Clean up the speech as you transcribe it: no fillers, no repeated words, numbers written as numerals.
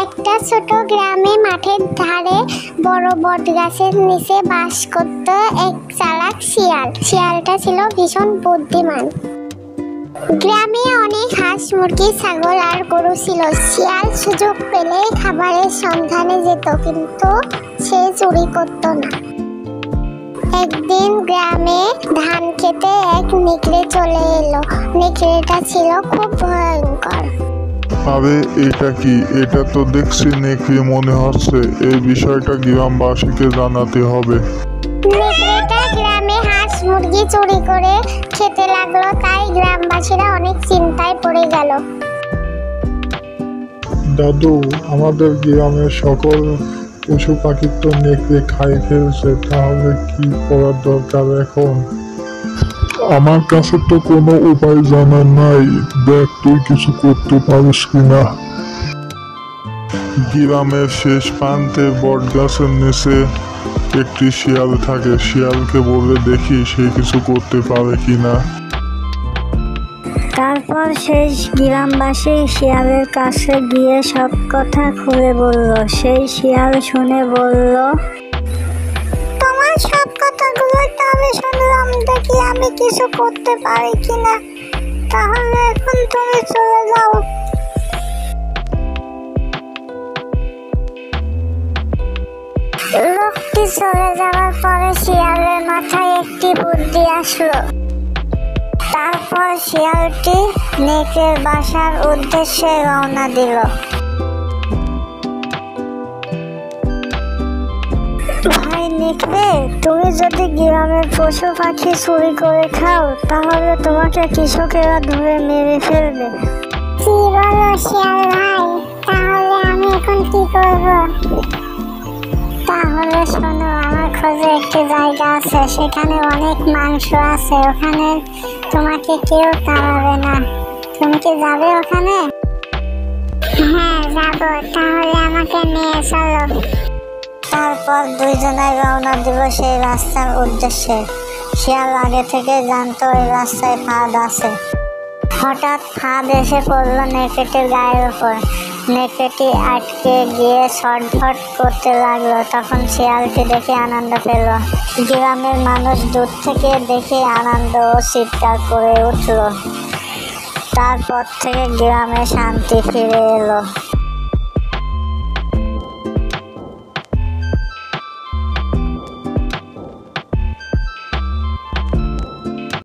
একটা ছোট গ্রামে মাঠের ধারে বড় বটগাছের নিচে বাস করত এক চালাক শিয়াল। শিয়ালটা ছিল ভীষণ বুদ্ধিমান। গ্রামে অনেক হাঁস, মুরগি, ছাগল আর গরু ছিল। শিয়াল সুযোগ পেলে খাবারের সন্ধানে যেত, কিন্তু সে চুরি করত না। একদিন গ্রামে ধান খেতে এক নেকড়ে চলে এলো। নেকড়েটা ছিল খুব ভয়ঙ্কর। আরে এটা কি? এটা তো দেখছি নেকড়ে মনে হচ্ছে। এই বিষয়টা গ্রামবাসীকে জানাতে হবে। নেকড়েটা গ্রামে হাঁস মুরগি চুরি করে খেতে লাগলো, তাই গ্রামবাসীরা অনেক চিন্তায় পড়ে গেল। দাদু, আমাদের গ্রামের সকল পশু পাখি তো নেকড়ে খাই ফেলছে, তাহলে কি করার দরকার এখন? আমার কাছে তো কোনো উপায় জানা নাই, দেখ তুই কিছু করতে পারিস কিনা। গ্রামের শেষ প্রান্তে বটগাছের নিচে একটি শিয়াল থাকে। শিয়ালকে বলে দেখি সে কিছু করতে পারে কিনা। তারপর সেই গ্রামবাসী শিয়ালের কাছে গিয়ে সব কথা খুলে বলল। সেই শিয়াল শুনে বলল, তোমার সব কথাগুলো তো আমি শুনলাম, দেখি আমি কিছু করতে পারি কিনা। তাহলে এখন তুমি চলে যাও। লোকটি চলে যাওয়ার পরে শিয়ালের মাথায় একটি বুদ্ধি আসলো। তারপর শিয়ালটি নেকড়ের বাসার উদ্দেশ্যে রওনা দিল। ভাই নেকড়ে, তুমি যদি গ্রামের পশু পাখি চুরি করে খাও, তাহলে তোমাকে কৃষকেরা ধরে মেরে ফেলবে। কি বলো শিয়াল ভাই? তাহলে আমি এখন কি করব? তাহলে শোনো, আমার খোঁজে একটি জায়গা আছে, সেখানে অনেক মাংস আছে, ওখানে তোমাকে কেউ তাড়াবে না। তুমি কি যাবে ওখানে? হ্যাঁ যাবো, তাহলে আমাকে নিয়ে চলো। তারপর দুইজনে রওনা দিল সেই রাস্তার উদ্দেশ্যে। শিয়াল আগে থেকে জানতো ওই রাস্তায় ফাঁদ আছে। হঠাৎ ফাঁদ এসে পড়ল নেকড়েটির গায়ের উপর। নেকড়েটি আটকে গিয়ে ছটফট করতে লাগলো। তখন শিয়ালটি দেখে আনন্দ পেল। গ্রামের মানুষ দূর থেকে দেখে আনন্দ ও চিৎকার করে উঠল। তারপর থেকে গ্রামে শান্তি ফিরে এলো।